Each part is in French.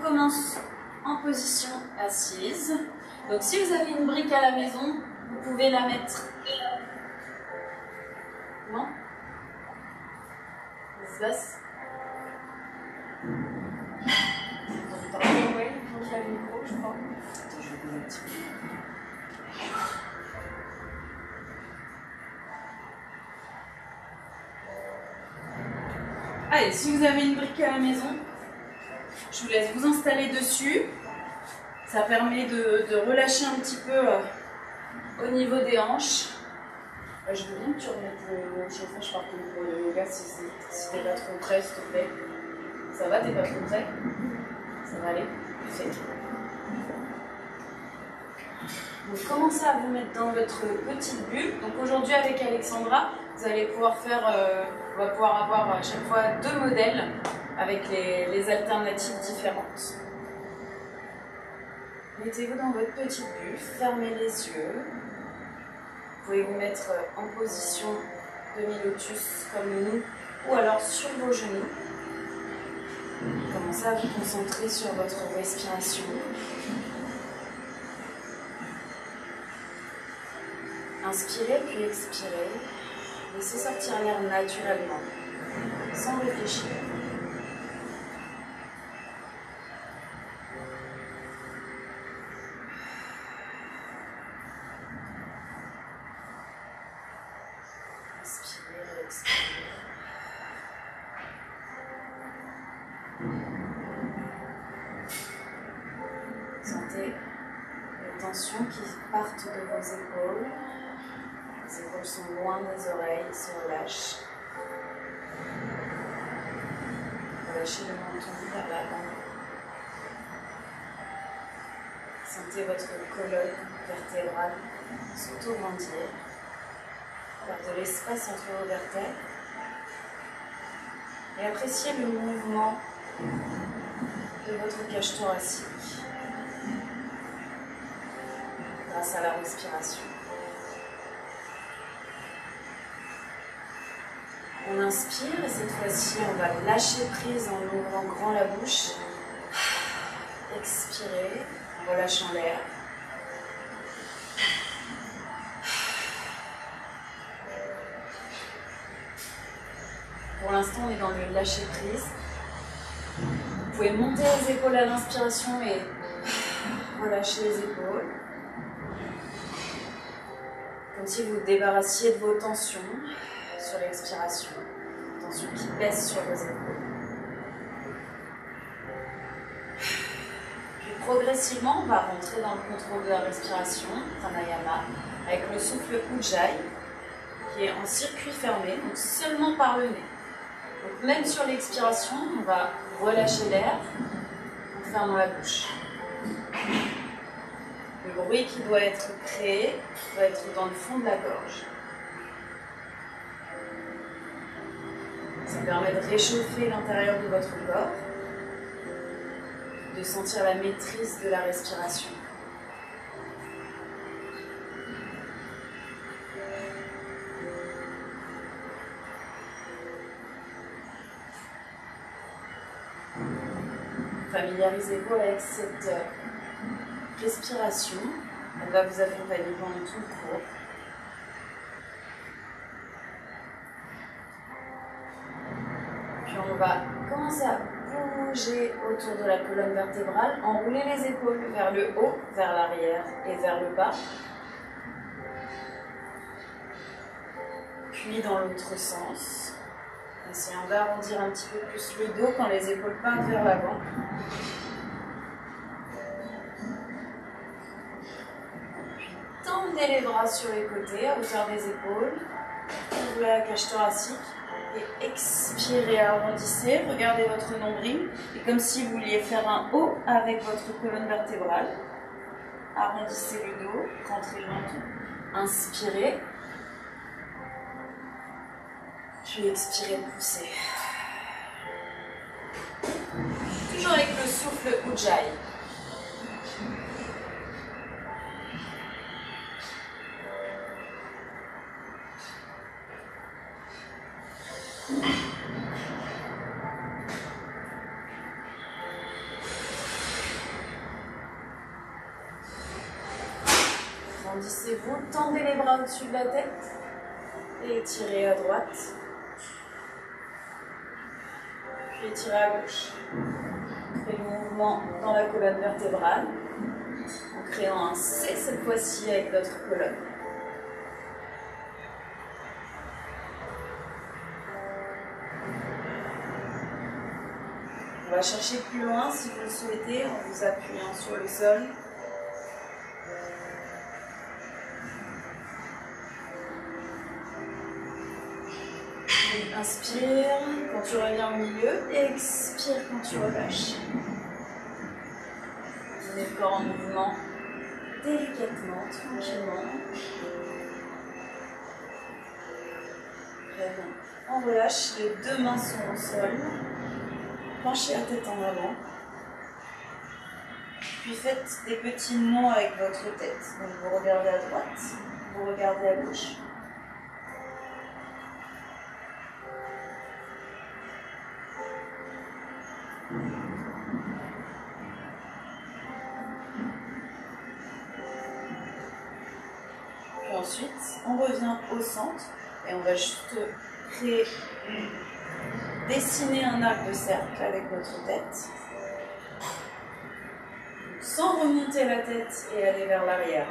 commence en position assise. Donc si vous avez une brique à la maison, vous pouvez la mettre. Non? Ça se passe? Ouais, il faut qu'il y a le micro, je crois. Attends, je vais bouger un petit peu. Allez, si vous avez une brique à la maison, je vous laisse vous installer dessus. Ça permet de relâcher un petit peu au niveau des hanches. Je veux bien que tu remettes le chauffage par contre pour le yoga si t'es pas trop prêt, s'il te plaît. Ça va, t'es pas trop prêt? Ça va aller? Parfait. Donc commencez à vous mettre dans votre petite bulle. Donc aujourd'hui avec Alexandra, vous allez pouvoir faire, on va pouvoir avoir à chaque fois 2 modèles avec les alternatives différentes. Mettez-vous dans votre petite bulle, fermez les yeux. Vous pouvez vous mettre en position demi-lotus comme nous, ou alors sur vos genoux. Commencez à vous concentrer sur votre respiration. Inspirez puis expirez. Laissez sortir l'air naturellement, sans réfléchir. Inspirez, expirez. Sentez les tensions qui partent de vos épaules. Les épaules sont loin des oreilles, se relâchent. Relâchez le menton vers l'avant. Sentez votre colonne vertébrale s'auto-grandir. Faire de l'espace entre vos vertèbres. Et appréciez le mouvement de votre cage thoracique grâce à la respiration. On inspire et cette fois-ci on va lâcher prise en ouvrant grand la bouche. Expirez en relâchant l'air. Pour l'instant on est dans le lâcher prise. Vous pouvez monter les épaules à l'inspiration et relâcher les épaules. Comme si vous vous débarrassiez de vos tensions. Sur l'expiration, tension qui pèse sur vos épaules. Puis progressivement, on va rentrer dans le contrôle de la respiration, pranayama, avec le souffle Ujjayi, qui est en circuit fermé, donc seulement par le nez. Donc même sur l'expiration, on va relâcher l'air en fermant la bouche. Le bruit qui doit être créé doit être dans le fond de la gorge. Ça permet de réchauffer l'intérieur de votre corps, de sentir la maîtrise de la respiration. Familiarisez-vous avec cette respiration. Elle va vous accompagner pendant tout le cours. On va commencer à bouger autour de la colonne vertébrale, enrouler les épaules vers le haut, vers l'arrière et vers le bas. Puis dans l'autre sens. Essayons d'arrondir un petit peu plus le dos quand les épaules partent vers l'avant. Puis tendez les bras sur les côtés à hauteur des épaules. Ouvrez la cage thoracique. Et expirez, arrondissez, regardez votre nombril. Et comme si vous vouliez faire un O avec votre colonne vertébrale. Arrondissez le dos, rentrez le menton. Inspirez. Puis expirez, poussez. Toujours avec le souffle Ujjayi. Grandissez-vous, tendez les bras au-dessus de la tête et étirez à droite. Puis étirez à gauche. Créez le mouvement dans la colonne vertébrale en créant un C cette fois-ci avec votre colonne. On va chercher plus loin si vous le souhaitez en vous appuyant sur le sol. Inspire quand tu reviens au milieu et expire quand tu relâches. Amenez le corps en mouvement délicatement, tranquillement. Très bien. On relâche, les deux mains sont au sol. Penchez la tête en avant. Puis faites des petits mots avec votre tête. Donc vous regardez à droite, vous regardez à gauche. Puis ensuite, on revient au centre et on va juste créer, dessiner un arc de cercle avec votre tête. Sans remonter la tête et aller vers l'arrière.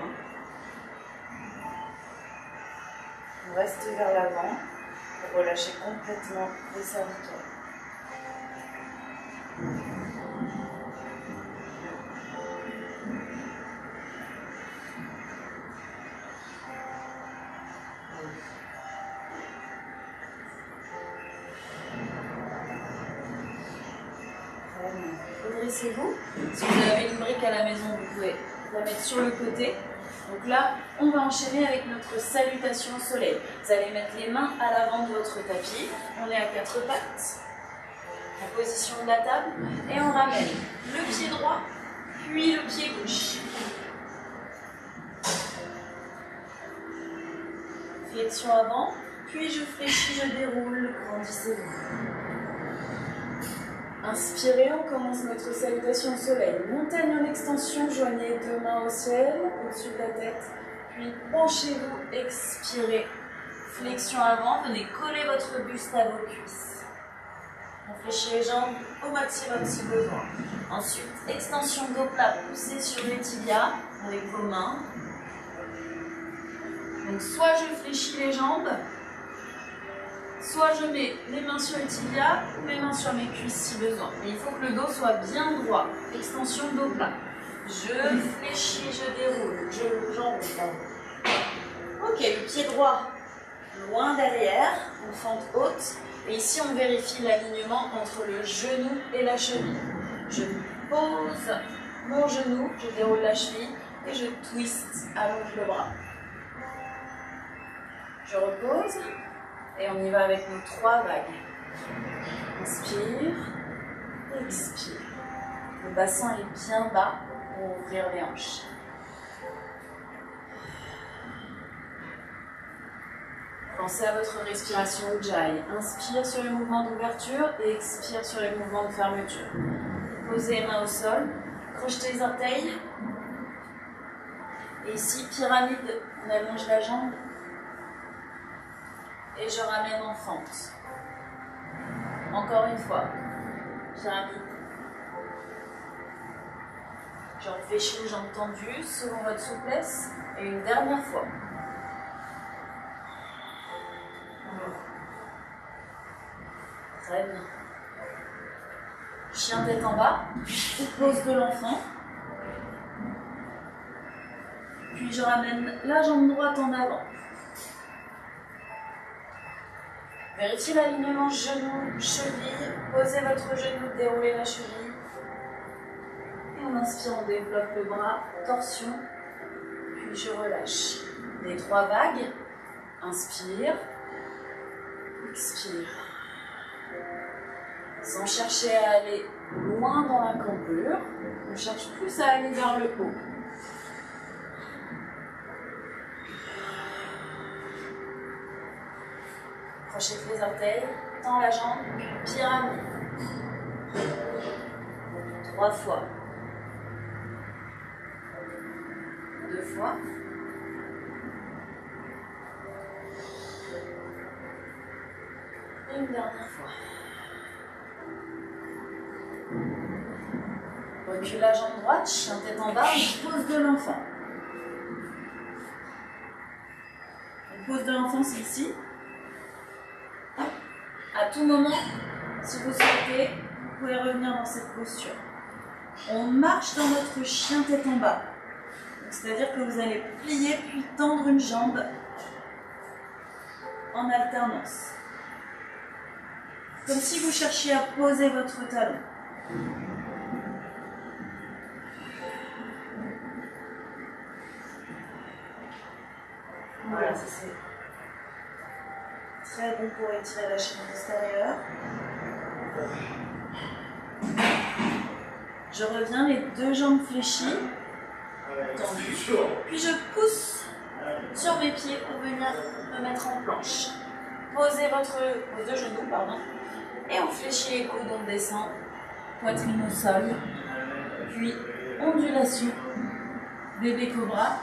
On reste vers l'avant pour relâcher complètement les cervicales. Redressez-vous. Si vous avez une brique à la maison, vous pouvez la mettre sur le côté. Donc là, on va enchaîner avec notre salutation au soleil. Vous allez mettre les mains à l'avant de votre tapis. On est à quatre pattes, en position de la table. Et on ramène le pied droit, puis le pied gauche. Flexion avant, puis je fléchis, je déroule, grandissez-vous. Inspirez, on commence notre salutation au soleil. Montagne en extension, joignez deux mains au ciel, au-dessus de la tête. Puis penchez-vous, expirez. Flexion avant, venez coller votre buste à vos cuisses. On fléchit les jambes au maximum si besoin. Ensuite, extension dos plat, poussez sur les tibias avec vos mains. Donc soit je fléchis les jambes, soit je mets les mains sur les tibias ou mes mains sur mes cuisses si besoin. Mais il faut que le dos soit bien droit. Extension dos plat. Je fléchis, je déroule. J'enroule. Ok, le pied droit loin derrière, en fente haute. Et ici, on vérifie l'alignement entre le genou et la cheville. Je pose mon genou, je déroule la cheville et je twist, allonge le bras. Je repose. Et on y va avec nos 3 vagues. Inspire, expire. Le bassin est bien bas pour ouvrir les hanches. Pensez à votre respiration Ujjayi. Inspire sur les mouvements d'ouverture et expire sur les mouvements de fermeture. Posez les mains au sol, crochetez les orteils. Et ici, pyramide, on allonge la jambe. Et je ramène en fente. Encore une fois. Pyramide. Je réfléchis les jambes tendues selon votre souplesse. Et une dernière fois. Très bien. Chien tête en bas. Pose de l'enfant. Puis je ramène la jambe droite en avant. Vérifiez l'alignement genou, cheville. Posez votre genou, déroulez la cheville. Et on inspire, on développe le bras, torsion. Puis je relâche. Les 3 vagues. Inspire. Expire. Sans chercher à aller loin dans la cambrure, on cherche plus à aller vers le haut. Crochez les orteils, tends la jambe, pyramide. 3 fois. 2 fois. Une dernière fois. Recule la jambe droite, chien tête en bas, pose de l'enfant. La pose de l'enfant, c'est ici. À tout moment, si vous souhaitez, vous pouvez revenir dans cette posture. On marche dans notre chien tête en bas. C'est-à-dire que vous allez plier puis tendre une jambe en alternance. Comme si vous cherchiez à poser votre talon. Voilà, ça c'est très bon pour étirer la chaîne postérieure. Je reviens, les deux jambes fléchies, tendues. Puis je pousse sur mes pieds pour venir me mettre en planche. Posez vos deux genoux, pardon. Et on fléchit les coudes, on descend. Poitrine au sol. Puis ondulation. Bébé cobra.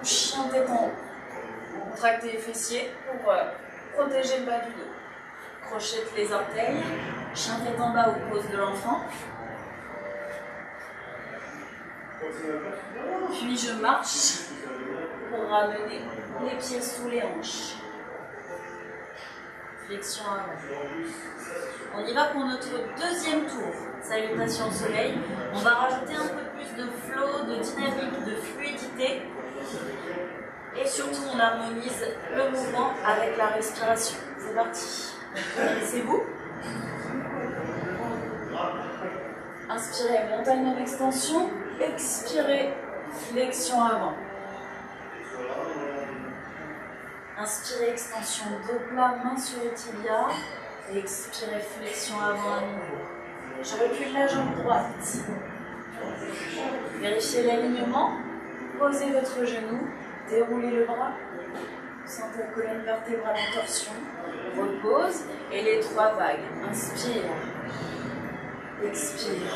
Chien tête en haut. Contractez les fessiers pour protéger le bas du dos. Crochette les orteils. Chien tête en bas ou pose de l'enfant. Puis je marche pour ramener les pieds sous les hanches. Flexion avant. On y va pour notre deuxième tour. Salutation au soleil. On va rajouter un peu plus de flow, de dynamique, de fluidité. Et surtout, on harmonise le mouvement avec la respiration. C'est parti. Connaissez-vous? Inspirez, montagne en extension. Expirez, flexion avant. Inspirez, extension, dos plat, main sur le tibia. Et expirez, flexion avant à nouveau. Je recule la jambe droite. Vérifiez l'alignement. Posez votre genou. Déroulez le bras. Sentez la colonne vertébrale en torsion. Repose. Et les trois vagues. Inspire. Expire.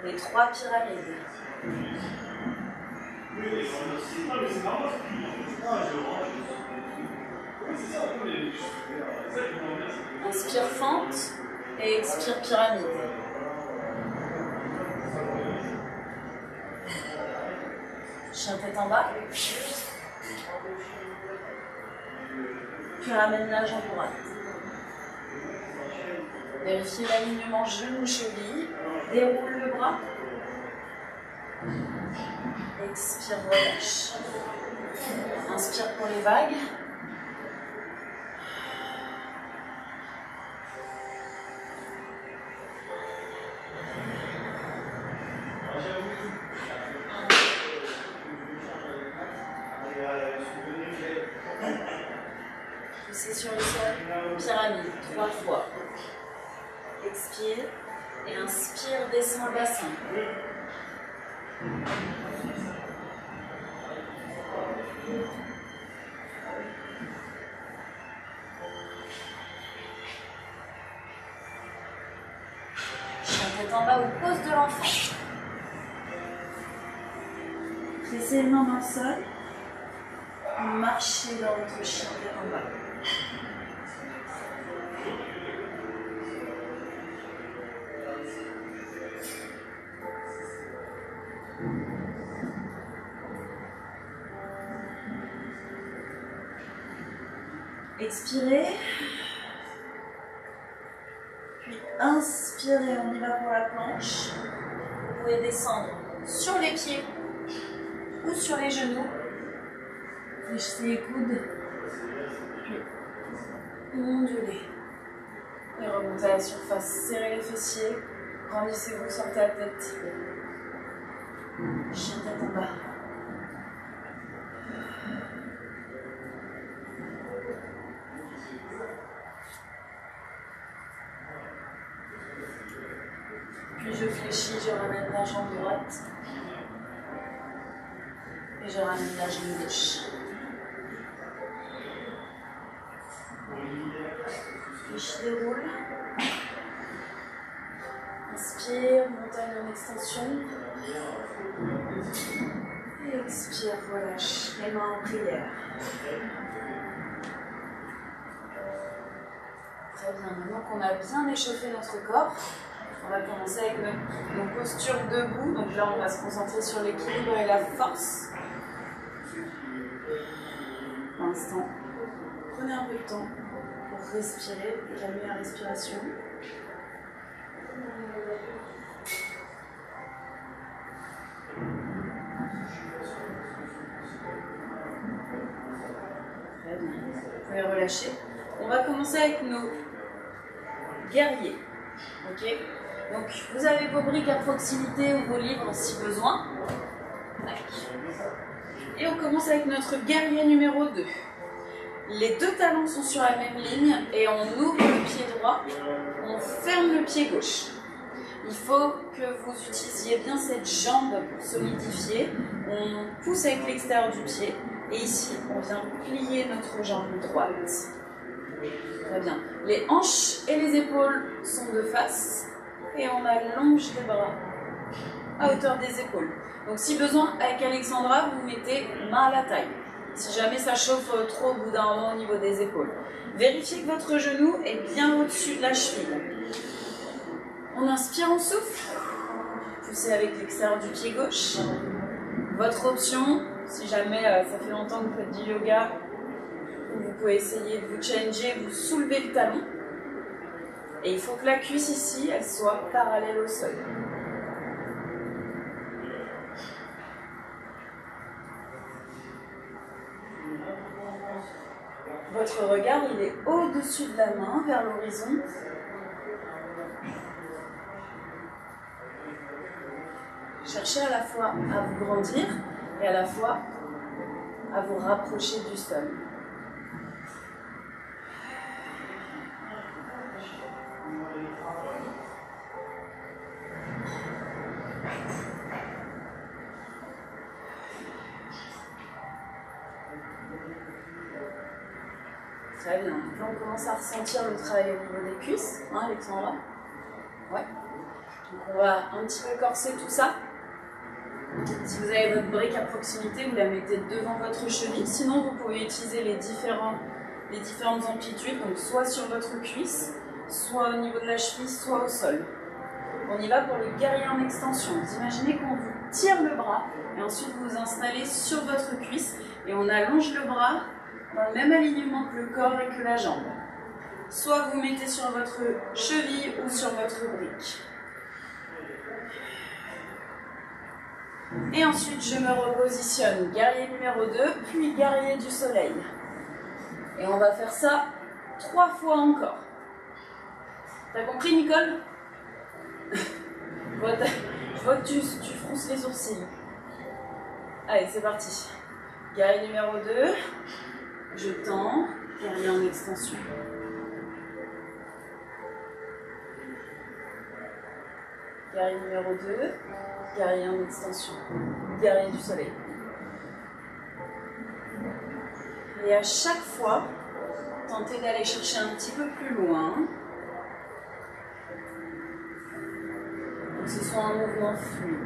Les trois pyramides. Inspire fente et expire pyramide. Chien tête en bas. Puis ramène la jambe droite. Vérifiez l'alignement genou-cheville. Déroule le bras. Expire, relâche. Inspire pour les vagues. Poussez sur le sol. Pyramide, 3 fois. Expire. Et inspire, descend le bassin. Chien tête en bas ou pose de l'enfant. Placez les mains dans le sol. Marchez dans votre chien tête en bas. Expirez, puis inspirez, on y va pour la planche. Vous pouvez descendre sur les pieds ou sur les genoux. Fléchissez les coudes, puis ondulez. Et remontez à la surface, serrez les fessiers, grandissez-vous, sortez la tête. Chien tête en bas. Puis je fléchis, je ramène la jambe droite. Et je ramène la jambe gauche. Puis je déroule. Inspire, montagne en extension. Et expire, relâche les mains en prière. Très bien, maintenant qu'on a bien échauffé notre corps, on va commencer avec nos postures debout. Donc là, on va se concentrer sur l'équilibre et la force. Pour l'instant, prenez un peu de temps pour respirer, calmer la respiration. Très bien, vous pouvez relâcher. On va commencer avec nos guerriers. Ok? Donc, vous avez vos briques à proximité ou vos livres si besoin. Et on commence avec notre guerrier numéro 2. Les deux talons sont sur la même ligne et on ouvre le pied droit, on ferme le pied gauche. Il faut que vous utilisiez bien cette jambe pour solidifier. On pousse avec l'extérieur du pied et ici, on vient plier notre jambe droite. Très bien. Les hanches et les épaules sont de face et on allonge les bras à hauteur des épaules. Donc si besoin, avec Alexandra, vous mettez main à la taille. Si jamais ça chauffe trop au bout d'un moment au niveau des épaules. Vérifiez que votre genou est bien au-dessus de la cheville. On inspire, on souffle. Poussez avec l'extérieur du pied gauche. Votre option, si jamais ça fait longtemps que vous faites du yoga, vous pouvez essayer de vous changer, vous soulevez le talon. Et il faut que la cuisse ici, elle soit parallèle au sol. Votre regard, il est au-dessus de la main, vers l'horizon. Cherchez à la fois à vous grandir et à la fois à vous rapprocher du sol. Très bien. Donc là, on commence à ressentir le travail au niveau des cuisses, hein, Alexandra? Ouais. Donc on va un petit peu corser tout ça. Si vous avez votre brique à proximité, vous la mettez devant votre cheville. Sinon, vous pouvez utiliser les différentes amplitudes, donc soit sur votre cuisse, soit au niveau de la cheville, soit au sol. On y va pour le guerrier en extension. Vous imaginez qu'on vous tire le bras et ensuite vous vous installez sur votre cuisse et on allonge le bras dans le même alignement que le corps et que la jambe. Soit vous mettez sur votre cheville ou sur votre brique. Et ensuite, je me repositionne. Guerrier numéro 2, puis guerrier du soleil. Et on va faire ça 3 fois encore. T'as compris, Nicole? Je vois que tu frousses les sourcils. Allez, c'est parti. Guerrier numéro 2. Je tends. Guerrier en extension. Guerrier numéro 2. Guerrier en extension. Guerrier du soleil. Et à chaque fois, tentez d'aller chercher un petit peu plus loin. Pour que ce soit un mouvement fluide.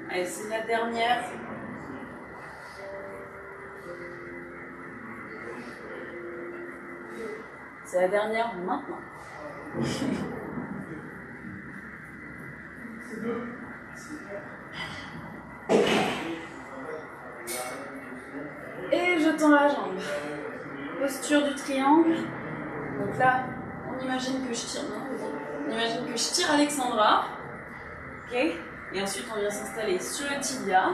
Allez, c'est la dernière. C'est la dernière maintenant. Et je tends la jambe. Posture du triangle. Donc là, on imagine que je tire. Non, on imagine que je tire Alexandra. Ok. Et ensuite, on vient s'installer sur le tibia,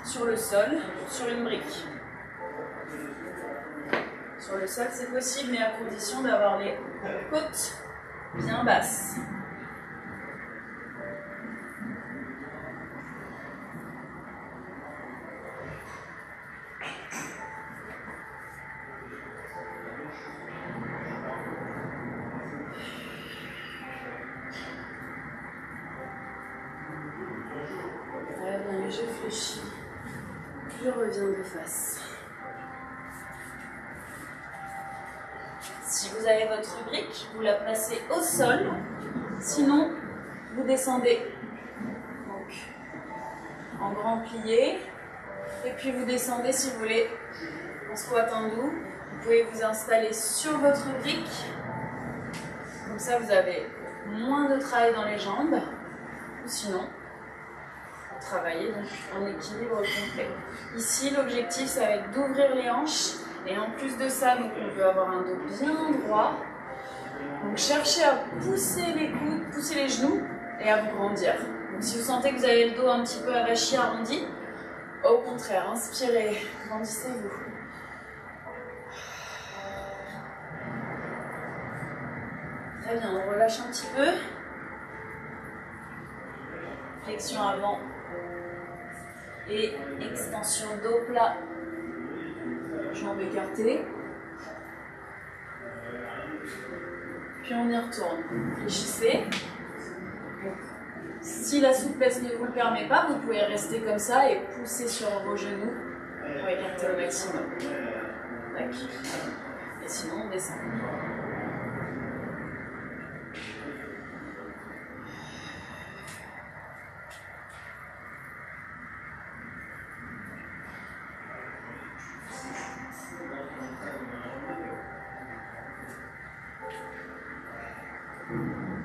sur le sol, sur une brique. Sur le sol, c'est possible, mais à condition d'avoir les côtes bien basses. Très bien, je fléchis. Je reviens de face. vous avez votre brique, vous la placez au sol. Sinon, vous descendez donc, en grand plié. Et puis vous descendez si vous voulez en squat hindou. Vous pouvez vous installer sur votre brique. Comme ça, vous avez moins de travail dans les jambes. Ou sinon, vous travaillez donc en équilibre complet. Ici, l'objectif, ça va être d'ouvrir les hanches. Et en plus de ça, donc, on veut avoir un dos bien droit. Donc cherchez à pousser les coudes, pousser les genoux et à vous grandir. Donc si vous sentez que vous avez le dos un petit peu avachi, arrondi, au contraire, inspirez, grandissez-vous. Très bien, on relâche un petit peu. Flexion avant et extension dos plat. Jambes écartées. Puis on y retourne. Réfléchissez. Si la souplesse ne vous le permet pas, vous pouvez rester comme ça et pousser sur vos genoux pour écarter au maximum. Tac. Et sinon, on descend.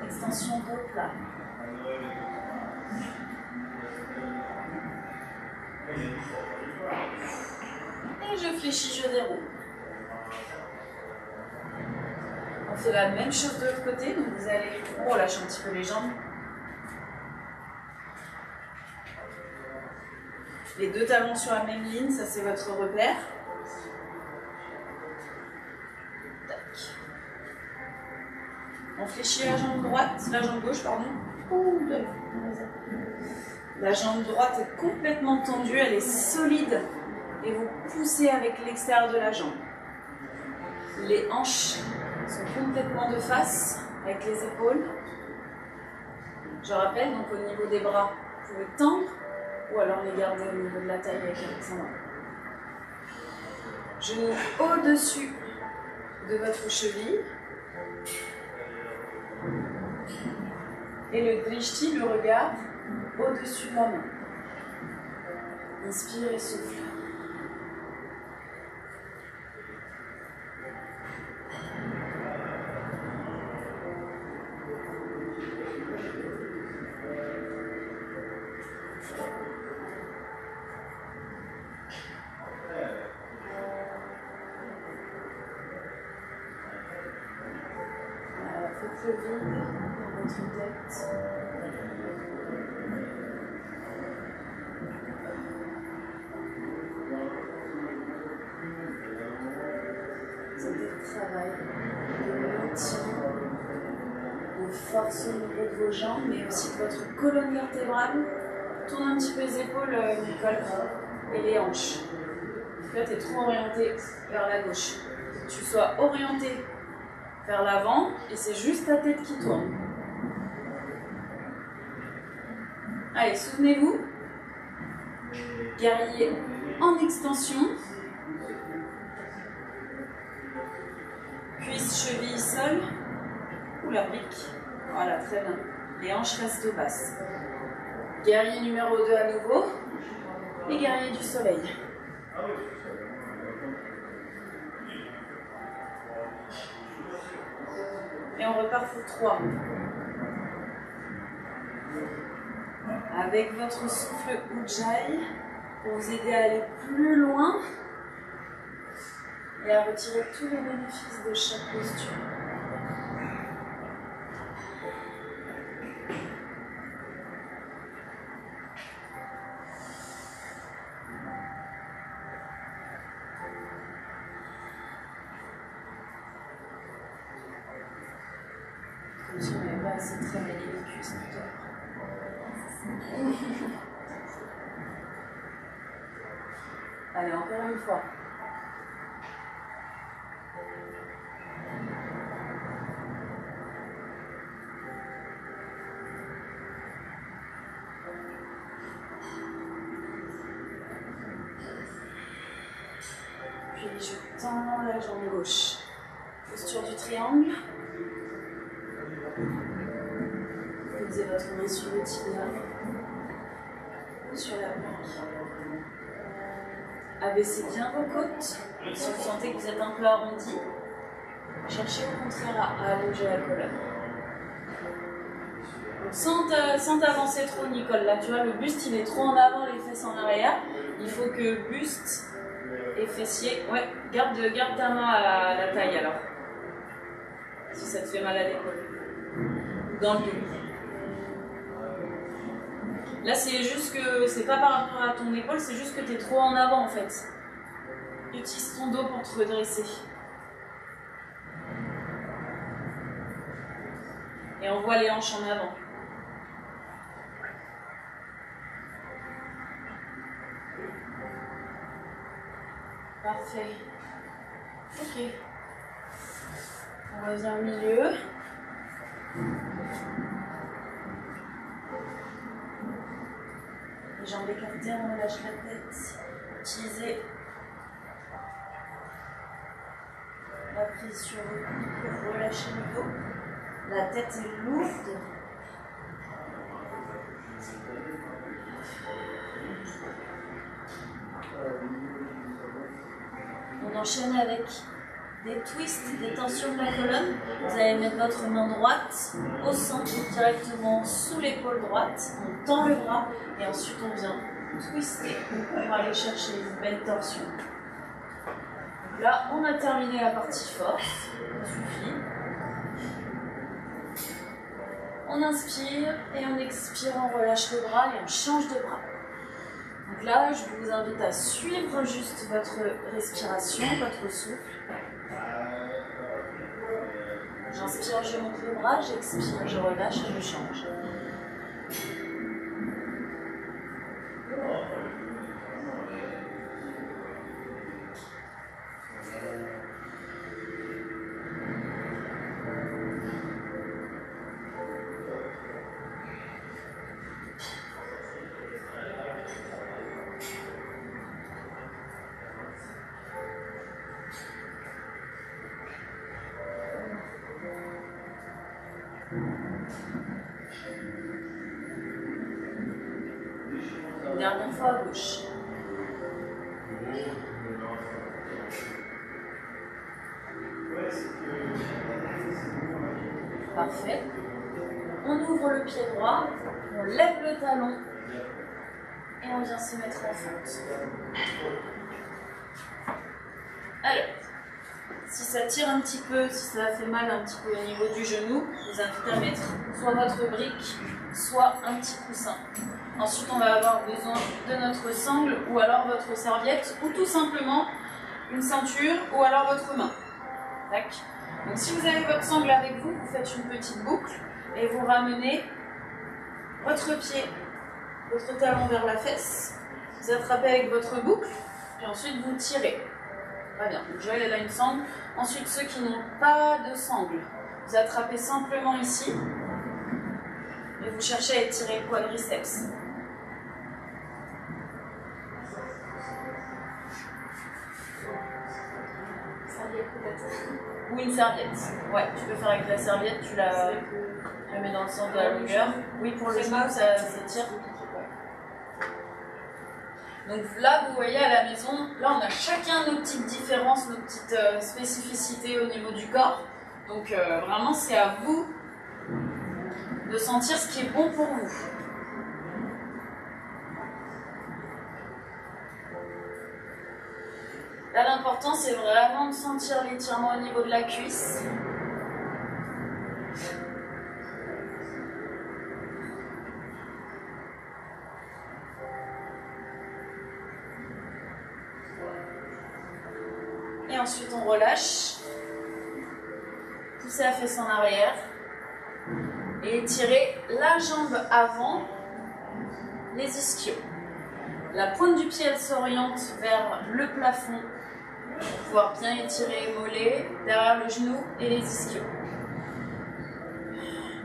Extension dos plat. Et je fléchis, je déroule. On fait la même chose de l'autre côté, donc vous allez relâcher un petit peu les jambes. Les deux talons sur la même ligne, ça c'est votre repère. Tac. On fléchit la jambe droite, la jambe gauche, pardon. La jambe droite est complètement tendue, elle est solide et vous poussez avec l'extérieur de la jambe. Les hanches sont complètement de face avec les épaules. Je rappelle, donc au niveau des bras, vous pouvez tendre ou alors les garder au niveau de la taille avec Alexandra. Genoux au-dessus de votre cheville. Et le drishti, le regard, au-dessus de la main. Inspire et souffle. Faites le vide dans votre tête. C'était le travail de maintien, de force au niveau de vos jambes, mais aussi de votre colonne vertébrale. Tourne un petit peu les épaules, Nicole, et les hanches. Là, tu es trop orienté vers la gauche. Que tu sois orienté vers l'avant et c'est juste ta tête qui tourne. Allez, souvenez-vous. Guerrier en extension. Cuisse, cheville, sol. Ou la brique. Voilà, très bien. Les hanches restent basses. Guerrier numéro 2 à nouveau. Et guerrier du soleil. Et on repart pour 3. Avec votre souffle Ujjayi, pour vous aider à aller plus loin et à retirer tous les bénéfices de chaque posture. Comme si on n'avait pas assez travaillé les cuisses tout à l'heure. Allez, encore une fois. Puis je tends la jambe gauche. Posture sur du triangle. Posez votre main sur le tibia ou sur la planche. Abaissez bien vos côtes. Si vous sentez que vous êtes un peu arrondi, cherchez au contraire à allonger la colonne. Sans t'avancer trop, Nicole. Là, tu vois, le buste, il est trop en avant, les fesses en arrière. Il faut que buste et fessier... Ouais, garde ta main à la taille, alors. Si ça te fait mal à l'épaule. Ou dans le dos. Là, c'est juste que... C'est pas par rapport à ton épaule, c'est juste que tu es trop en avant, en fait. Utilise ton dos pour te redresser. Et envoie les hanches en avant. Parfait. Ok. On revient au milieu. Les jambes écartées, on relâche la tête. Utilisez la prise sur le cou pour relâcher le dos. La tête est lourde. On enchaîne avec des twists, des tensions de la colonne. Vous allez mettre votre main droite au centre, directement sous l'épaule droite. On tend le bras et ensuite on vient twister pour aller chercher une belle torsion. Donc là, on a terminé la partie forte. Ça suffit. On inspire et on expire, on relâche le bras et on change de bras. Donc là, je vous invite à suivre juste votre respiration, votre souffle. J'inspire, je monte le bras, j'expire, je relâche et je change. Dernière fois à gauche. Parfait. On ouvre le pied droit, on lève le talon et on vient se mettre en fente. Alors, si ça tire un petit peu, si ça fait mal un petit peu au niveau du genou, je vous invite à mettre soit votre brique, soit un petit coussin. Ensuite, on va avoir besoin de notre sangle ou alors votre serviette ou tout simplement une ceinture ou alors votre main. Tac. Donc si vous avez votre sangle avec vous, vous faites une petite boucle et vous ramenez votre pied, votre talon vers la fesse. Vous attrapez avec votre boucle, puis ensuite vous tirez. Très bien. Donc Joël, elle a une sangle. Ensuite, ceux qui n'ont pas de sangle, vous attrapez simplement ici et vous cherchez à étirer le quadriceps. Ou une serviette. Ouais, tu peux faire avec la serviette, tu la mets dans le sens de la longueur. Oui, pour le genou, ça tire. Donc là, vous voyez à la maison, là on a chacun nos petites différences, nos petites spécificités au niveau du corps. Donc vraiment, c'est à vous de sentir ce qui est bon pour vous. Là, l'important, c'est vraiment de sentir l'étirement au niveau de la cuisse. Et ensuite, on relâche. Poussez la fesse en arrière. Et étirez la jambe avant les ischios. La pointe du pied, elle s'oriente vers le plafond pour pouvoir bien étirer les mollets, derrière le genou et les ischios.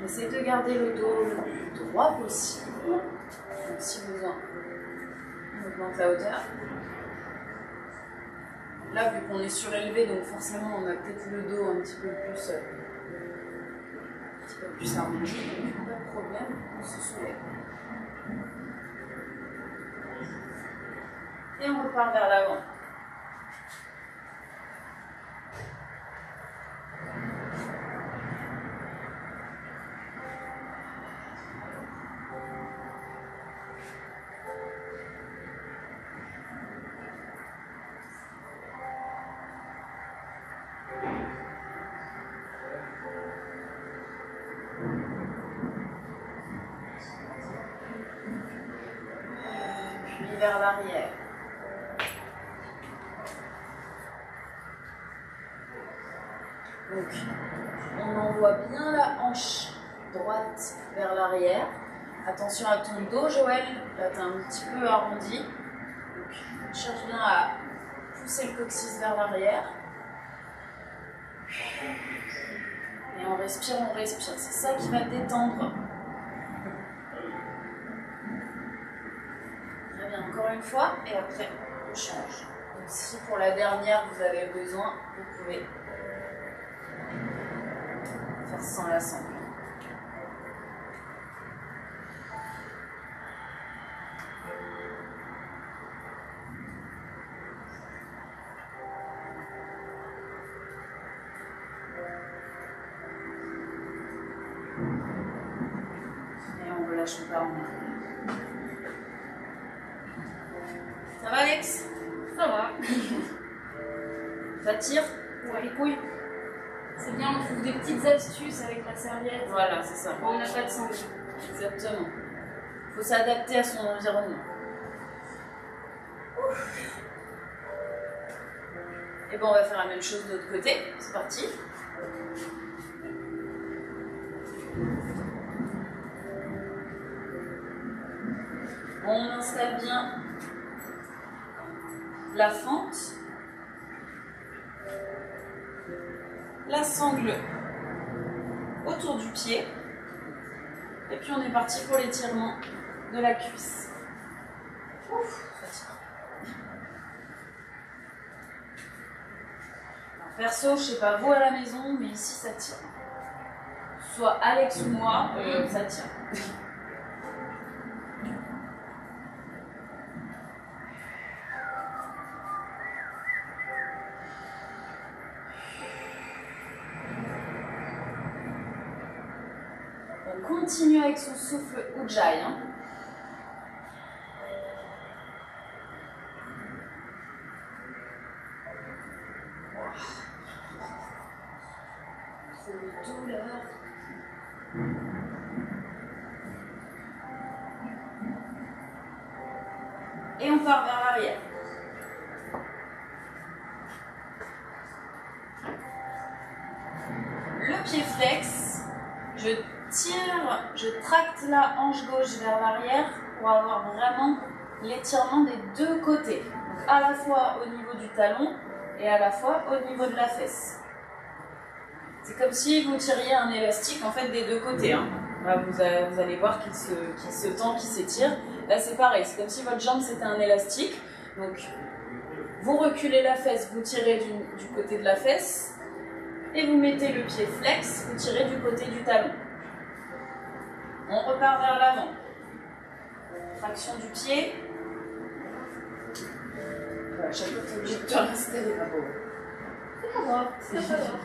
Essayez de garder le dos le plus droit possible. Donc, si besoin, on augmente la hauteur. Là, vu qu'on est surélevé, donc forcément on a peut-être le dos un petit peu plus arrondi, donc pas de problème, on se soulève. Et on repart vers l'avant. Puis vers l'arrière. Donc, on envoie bien la hanche droite vers l'arrière. Attention à ton dos, Joël. Là, tu es un petit peu arrondi. Donc, on cherche bien à pousser le coccyx vers l'arrière. Et on respire, on respire. C'est ça qui va détendre. Très bien, encore une fois. Et après, on change. Donc, si pour la dernière, vous avez besoin, vous pouvez faire sans la sangle. Et on relâche pas en main. Ça va, Alex? Ça va. Ça tire? Ouais. Les couilles? C'est bien, on trouve des petites astuces avec la serviette. Voilà, c'est ça. Bon, on n'a pas de sangle. Exactement. Il faut s'adapter à son environnement. Et bon, on va faire la même chose de l'autre côté. C'est parti. On installe bien la fente, la sangle autour du pied, et puis on est parti pour l'étirement de la cuisse. Ouf, ça tire. Alors, perso, je sais pas vous à la maison, mais ici ça tire. Soit Alex ou moi, ça tire. On continue avec son souffle Ujjayi. Trop de douleur. Et on part vers l'arrière. Le pied flex, je tire, je tracte la hanche gauche vers l'arrière pour avoir vraiment l'étirement des deux côtés. Donc à la fois au niveau du talon et à la fois au niveau de la fesse. C'est comme si vous tiriez un élastique en fait des deux côtés. Hein. Là, vous allez voir qu'il se tend, qu'il s'étire. Là c'est pareil, c'est comme si votre jambe c'était un élastique. Donc vous reculez la fesse, vous tirez du côté de la fesse. Et vous mettez le pied flex, vous tirez du côté du talon. On repart vers l'avant. Traction du pied. Voilà, chaque fois que tu es obligé de te réinstaller, ma pauvre. C'est pas grave, c'est pas grave.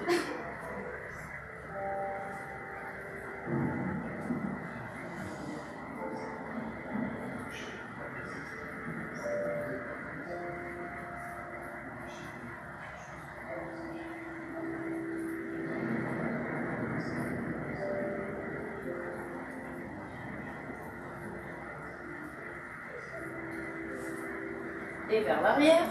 Et vers l'arrière.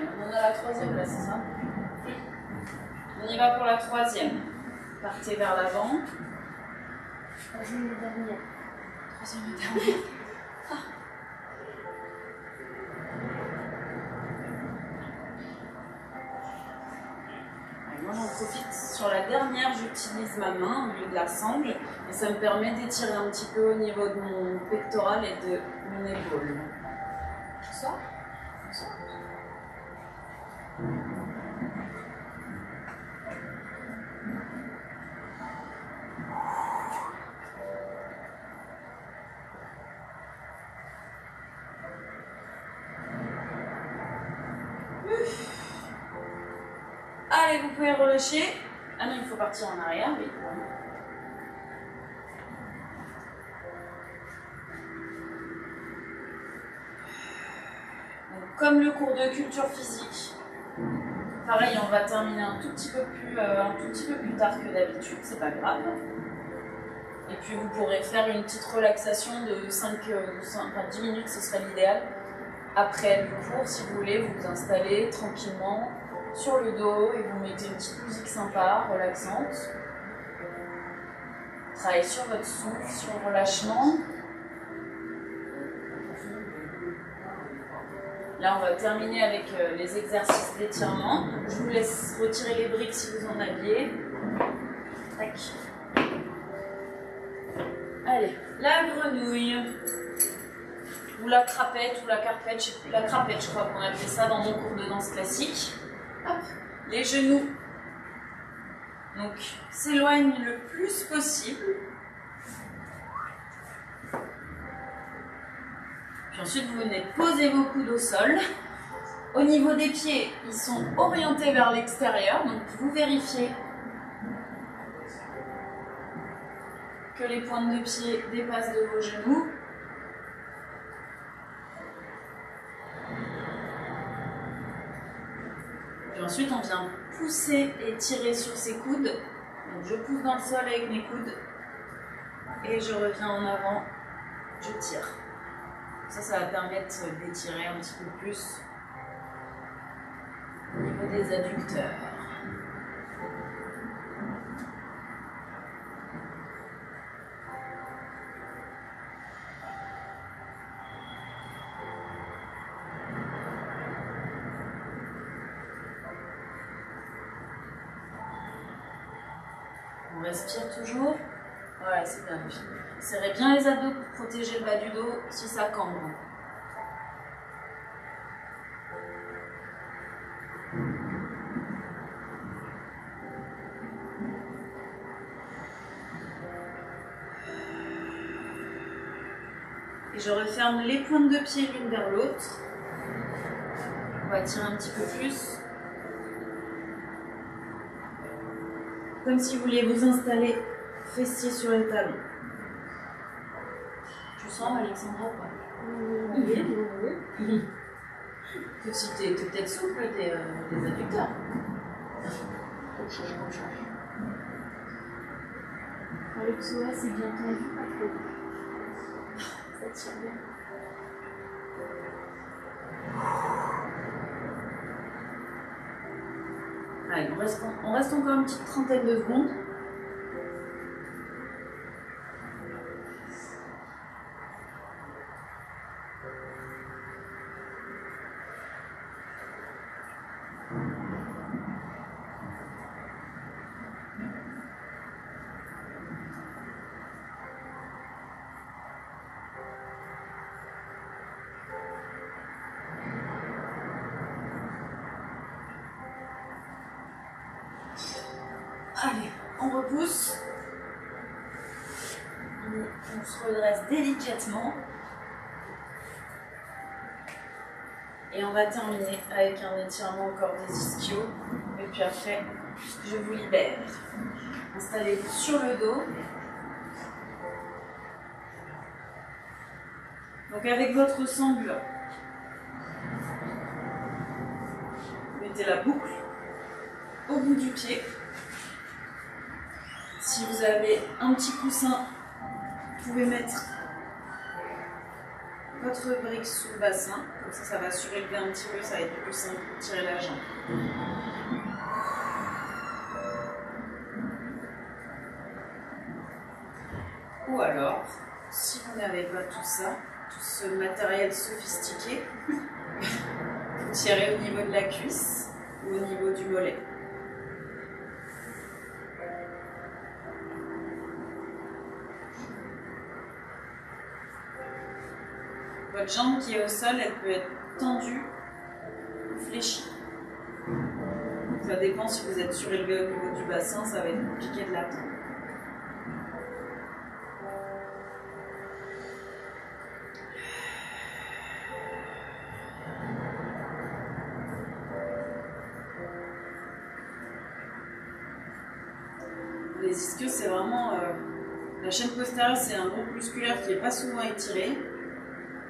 On a la troisième là, c'est ça? On y va pour la troisième. Partez vers l'avant. Troisième et dernière. Troisième et dernière. Moi j'en profite, sur la dernière j'utilise ma main au lieu de la sangle et ça me permet d'étirer un petit peu au niveau de mon pectoral et de mon épaule. Ça? Allez, vous pouvez relâcher. Ah non, il faut partir en arrière, oui. Donc, comme le cours de culture physique, pareil, on va terminer un tout petit peu plus tard que d'habitude, c'est pas grave. Et puis vous pourrez faire une petite relaxation de 10 minutes, ce serait l'idéal. Après le cours, si vous voulez, vous vous installez tranquillement sur le dos et vous mettez une petite musique sympa, relaxante. Travaillez sur votre souffle, sur le relâchement. Là, on va terminer avec les exercices d'étirement. Je vous laisse retirer les briques si vous en aviez. Tac. Allez, la grenouille. Ou la crapette, ou la carpette, je sais plus, la crapette, je crois qu'on appelait ça dans mon cours de danse classique. Hop, les genoux. Donc, s'éloigne le plus possible. Puis ensuite, vous venez poser vos coudes au sol. Au niveau des pieds, ils sont orientés vers l'extérieur. Donc, vous vérifiez que les pointes de pied dépassent de vos genoux. Et ensuite, on vient pousser et tirer sur ses coudes. Donc, je pousse dans le sol avec mes coudes et je reviens en avant, je tire. Ça va permettre d'étirer un petit peu plus au niveau des adducteurs. On respire toujours. Ouais, c'est bien. Serrez bien les abdos pour protéger le bas du dos si ça cambre. Et je referme les pointes de pied l'une vers l'autre. On va tirer un petit peu plus. Comme si vous vouliez vous installer fessiers sur les talons. Tu sens, Alexandra, ou pas? Oui. Si t'es peut-être souple des adducteurs. On change. Le psoas, c'est bien tendu, pas trop. Ça tire bien. Allez, on reste encore une petite trentaine de secondes. Allez, on repousse. On se redresse délicatement. Et on va terminer avec un étirement encore des ischios. Et puis après, je vous libère. Installez-vous sur le dos. Donc avec votre sangle, mettez la boucle au bout du pied. Si vous avez un petit coussin, vous pouvez mettre votre brique sous le bassin, Comme ça va surélever un petit peu, ça va être plus simple pour tirer la jambe. Ou alors, si vous n'avez pas tout ça, tout ce matériel sophistiqué, vous tirez au niveau de la cuisse ou au niveau du mollet. Votre jambe qui est au sol, elle peut être tendue ou fléchie. Ça dépend si vous êtes surélevé au niveau du bassin, ça va être compliqué de l'atteindre. Les ischios, c'est vraiment... la chaîne postérieure, c'est un groupe musculaire qui n'est pas souvent étiré.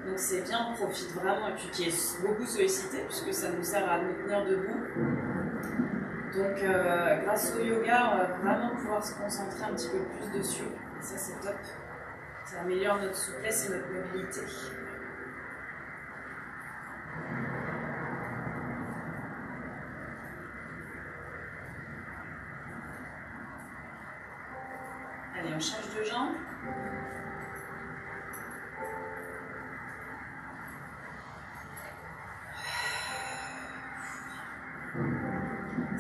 Donc c'est bien, on profite vraiment, et puis qui est beaucoup sollicité, puisque ça nous sert à nous tenir debout. Donc grâce au yoga, on va vraiment pouvoir se concentrer un petit peu plus dessus. Et ça, c'est top. Ça améliore notre souplesse et notre mobilité. Allez, on change de jambe.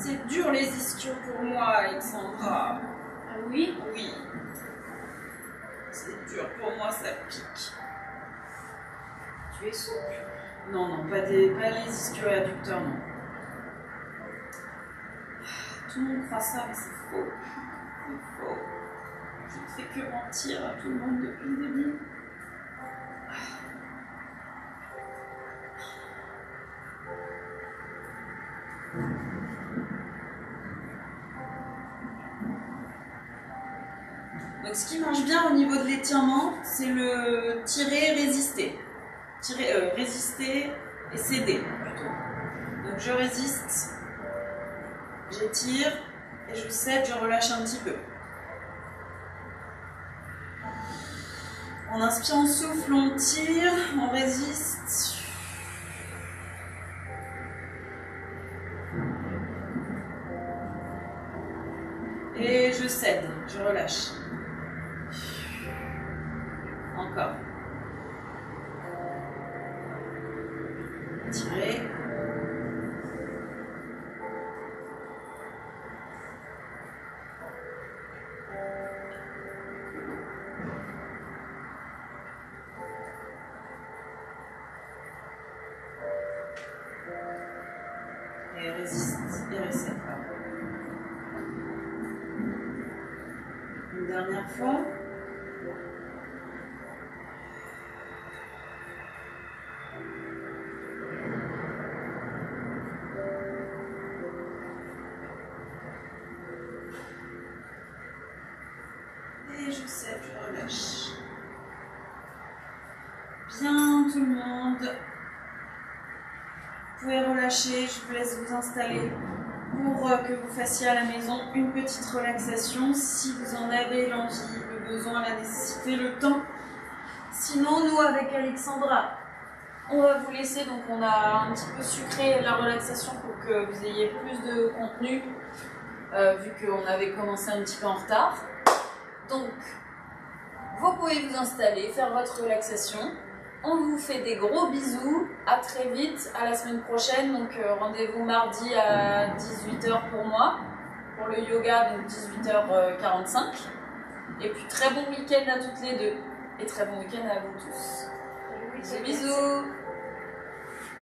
C'est dur les ischios pour moi, Alexandra. Ah oui? Oui. C'est dur pour moi, ça pique. Tu es souple? Non, non, pas les ischios adducteurs, non. Tout le monde croit ça, mais c'est faux. C'est faux. Je ne fais que mentir à tout le monde depuis le début. Donc ce qui marche bien au niveau de l'étirement, c'est le tirer, résister. Tirer, résister et céder plutôt. Donc je résiste, j'étire et je cède, je relâche un petit peu. On inspire, on souffle, on tire, on résiste. Et je cède, je relâche. Encore. Tirer. Et résiste et recède. Une dernière fois. Et je cède, je relâche. Bien tout le monde. Vous pouvez relâcher, je vous laisse vous installer pour que vous fassiez à la maison une petite relaxation si vous en avez l'envie, le besoin, la nécessité, le temps. Sinon, nous avec Alexandra, on va vous laisser, donc on a un petit peu sucré la relaxation pour que vous ayez plus de contenu, vu qu'on avait commencé un petit peu en retard. Donc, vous pouvez vous installer, faire votre relaxation. On vous fait des gros bisous, à très vite, à la semaine prochaine. Donc rendez-vous mardi à 18 h pour moi, pour le yoga, donc 18 h 45. Et puis très bon week-end à toutes les deux, et très bon week-end à vous tous. Bisous, bisous.